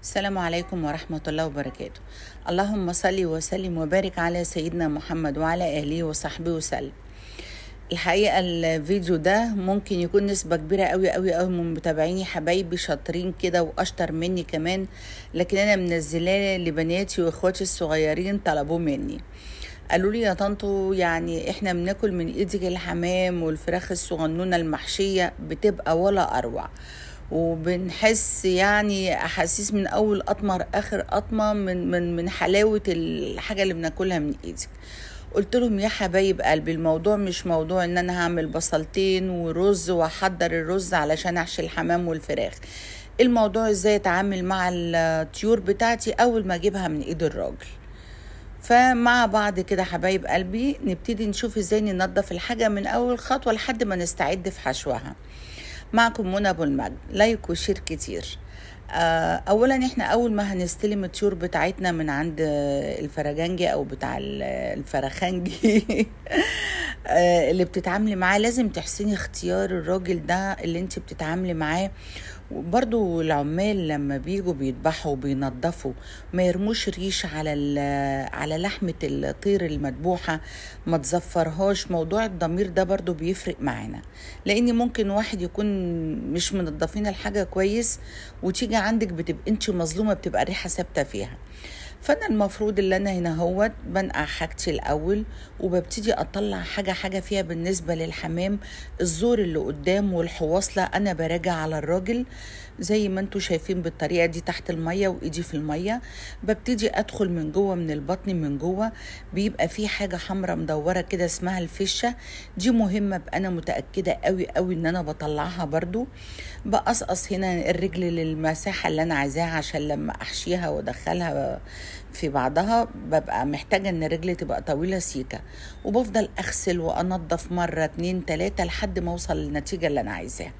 السلام عليكم ورحمة الله وبركاته. اللهم صل وسلم وبارك على سيدنا محمد وعلى آله وصحبه وسلم. الحقيقة الفيديو ده ممكن يكون نسبة كبيرة قوي من متابعيني حبايبي شاطرين كده وأشطر مني كمان، لكن أنا منزلاه لبناتي وإخواتي الصغيرين طلبوه مني. قالوا لي يا طنطو يعني احنا بناكل من ايدك الحمام والفراخ الصغنونة المحشية بتبقى ولا أروع، وبنحس يعني احاسيس من اول قطمه اخر قطمه من حلاوه الحاجه اللي بناكلها من ايدك. قلت لهم يا حبايب قلبي، الموضوع مش موضوع ان انا هعمل بصلتين ورز واحضر الرز علشان احشي الحمام والفراخ. الموضوع ازاي اتعامل مع الطيور بتاعتي اول ما اجيبها من ايد الراجل. فمع بعض كده حبايب قلبي نبتدي نشوف ازاي ننظف الحاجه من اول خطوه لحد ما نستعد في حشوها. معكم منى ابو المجد، لايك وشير كتير. اولا احنا اول ما هنستلم الطيور بتاعتنا من عند الفرجنجي او بتاع الفرخنجي اللي بتتعاملي معاه لازم تحسني اختيار الراجل ده اللي انت بتتعاملي معاه. وبرضو العمال لما بيجوا بيذبحوا وبينضفوا ما يرموش ريش على لحمة الطير المذبوحة، ما تزفرهاش. موضوع الضمير ده برضو بيفرق معانا، لان ممكن واحد يكون مش منضفين الحاجة كويس وتيجي عندك بتبقى انت مظلومة، بتبقى الريحة ثابتة فيها. فانا المفروض اللي انا هنا هو بنقع حاجتي الاول وببتدي اطلع حاجه فيها. بالنسبه للحمام الزور اللي قدام والحواصله انا براجع على الراجل زي ما انتوا شايفين بالطريقه دي تحت الميه وايدي في الميه. ببتدي ادخل من جوه من البطن، من جوه بيبقى في حاجه حمراء مدوره كده اسمها الفشه. دي مهمه، انا متاكده قوي ان انا بطلعها. برضو بقصقص هنا الرجل للمساحه اللي انا عايزاها عشان لما احشيها وادخلها في بعضها ببقى محتاجة ان رجلي تبقى طويلة سيكة، وبفضل اغسل وانضف مرة 2 3 لحد ما اوصل للنتيجة اللي انا عايزاها.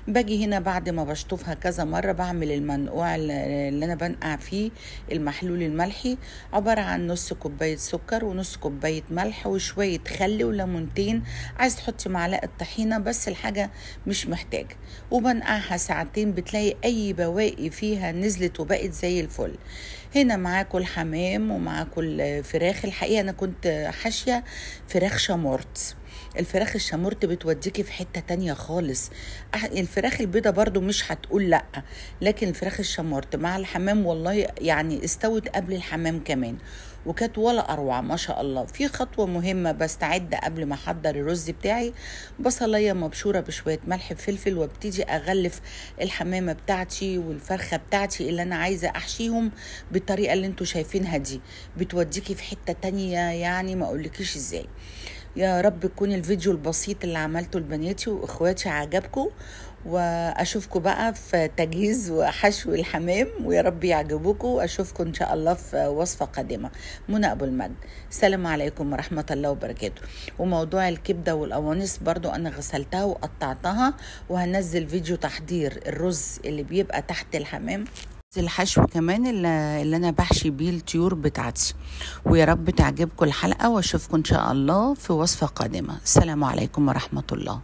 باجي هنا بعد ما بشطفها كذا مرة بعمل المنقوع اللي انا بنقع فيه المحلول الملحي، عبارة عن نص كوباية سكر ونص كوباية ملح وشوية خل وليمونتين. عايز تحطي معلقة طحينة بس الحاجة مش محتاجة، وبنقعها ساعتين بتلاقي اي بواقي فيها نزلت وبقت زي الفل. هنا معاكم الحمام ومعاكم الفراخ. الحقيقة أنا كنت حاشية فراخ شامورت. الفراخ الشامورت بتوديكي في حتة تانية خالص. الفراخ البيضة برضو مش هتقول لأ، لكن الفراخ الشامورت مع الحمام والله يعني استوت قبل الحمام كمان، وكانت ولا أروع ما شاء الله. في خطوة مهمة بستعد قبل ما أحضر الرز بتاعي، بصلاية مبشورة بشوية ملح بفلفل، وابتدي أغلف الحمامة بتاعتي والفرخة بتاعتي اللي أنا عايزة أحشيهم بالطريقة اللي انتوا شايفينها دي. بتوديكي في حتة تانية يعني ما أقولكيش إزاي. يا رب يكون الفيديو البسيط اللي عملته لبناتي واخواتي عجبكم، واشوفكم بقى في تجهيز وحشو الحمام، ويا رب يعجبوكم. واشوفكم ان شاء الله في وصفة قادمة. منى ابو المجد، السلام عليكم ورحمة الله وبركاته. وموضوع الكبدة والقوانص برضو انا غسلتها وقطعتها، وهنزل فيديو تحضير الرز اللي بيبقى تحت الحمام، الحشو كمان اللي انا بحشي بيه الطيور بتاعتي. ويا رب تعجبكم الحلقة، واشوفكم ان شاء الله في وصفة قادمة. السلام عليكم ورحمة الله.